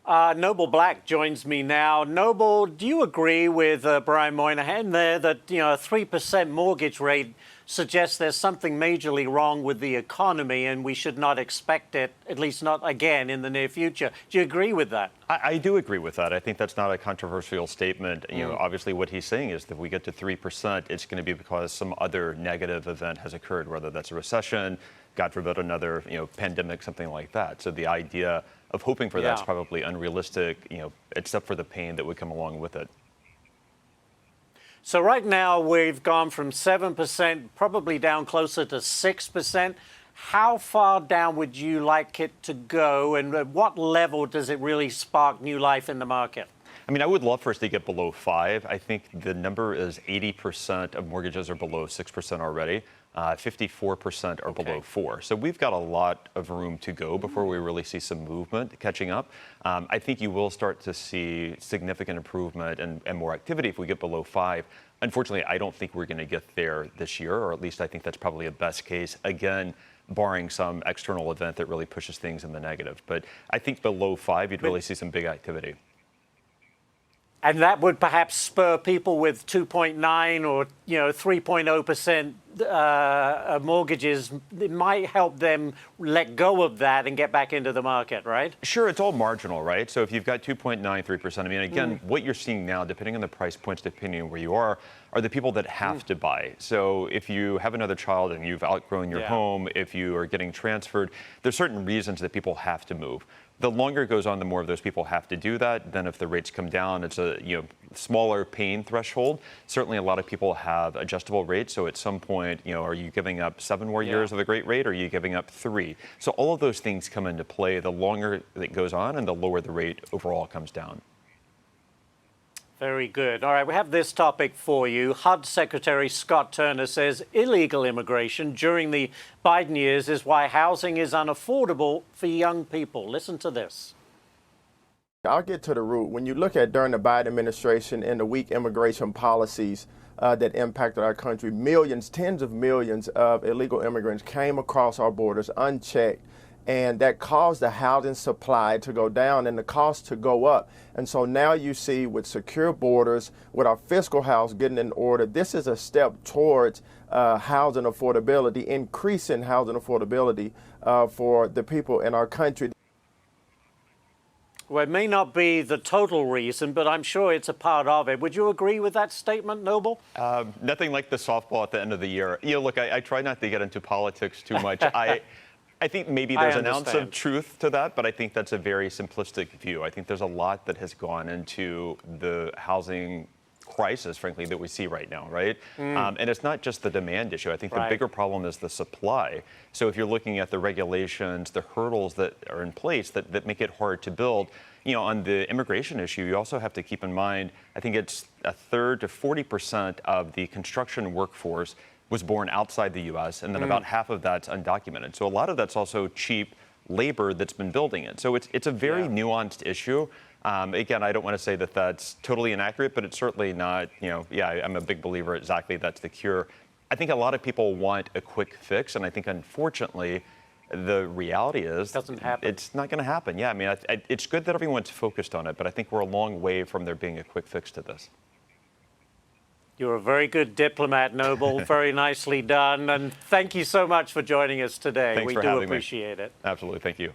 Noble Black joins me now. Noble, do you agree with Brian Moynihan there that a 3% mortgage rate suggests there's something majorly wrong with the economy and we should not expect it, at least not again in the near future? Do you agree with that? I do agree with that. I think that's not a controversial statement. Obviously what he's saying is that if we get to 3%, it's going to be because some other negative event has occurred, whether that's a recession, God forbid another, pandemic, something like that. So the idea of hoping for that's probably unrealistic, except for the pain that would come along with it. So right now we've gone from 7%, probably down closer to 6%. How far down would you like it to go, and at what level does it really spark new life in the market? I mean, I would love for us to get below 5. I think the number is 80% of mortgages are below 6% already. 54% are below 4. So we've got a lot of room to go before we really see some movement catching up. I think you will start to see significant improvement and more activity if we get below 5. Unfortunately, I don't think we're going to get there this year, or at least I think that's probably a best case. Again, barring some external event that really pushes things in the negative. But I think below 5, you'd really see some big activity. And that would perhaps spur people with 2.9 or 3.0% mortgages. It might help them let go of that and get back into the market, right? Sure, it's all marginal, right? So if you've got 2.9, 3%, I mean, again, what you're seeing now, depending on the price points, depending on where you are the people that have to buy. So if you have another child and you've outgrown your home, if you are getting transferred, there's certain reasons that people have to move. The longer it goes on, the more of those people have to do that. Then if the rates come down, it's a smaller pain threshold. Certainly a lot of people have adjustable rates. So at some point, are you giving up 7 more years of a great rate, or are you giving up 3? So all of those things come into play the longer it goes on and the lower the rate overall comes down. Very good. All right, we have this topic for you. HUD Secretary Scott Turner says illegal immigration during the Biden years is why housing is unaffordable for young people. Listen to this. I'll get to the root. When you look at during the Biden administration and the weak immigration policies that impacted our country, millions, tens of millions of illegal immigrants came across our borders unchecked. And that caused the housing supply to go down and the cost to go up. And so now you see with secure borders, with our fiscal house getting in order, this is a step towards housing affordability, increasing housing affordability for the people in our country. Well, it may not be the total reason, but I'm sure it's a part of it. Would you agree with that statement, Noble? Nothing like the softball at the end of the year. Look, I try not to get into politics too much. I think maybe there's an ounce of truth to that, but I think that's a very simplistic view. I think there's a lot that has gone into the housing crisis, frankly, that we see right now, right? And it's not just the demand issue. I think the bigger problem is the supply. So if you're looking at the regulations, the hurdles that are in place that make it hard to build, on the immigration issue, you also have to keep in mind, I think it's a third to 40% of the construction workforce was born outside the U.S., and then about half of that's undocumented. So a lot of that's also cheap labor that's been building it. So it's a very nuanced issue. Again, I don't want to say that that's totally inaccurate, but it's certainly not, I'm a big believer exactly that's the cure. I think a lot of people want a quick fix, and I think unfortunately the reality is doesn't happen. It's not going to happen. Yeah, I mean, it's good that everyone's focused on it, but I think we're a long way from there being a quick fix to this. You're a very good diplomat, Noble. Very nicely done. And thank you so much for joining us today. Thanks we for do having appreciate me. it. Absolutely. Thank you.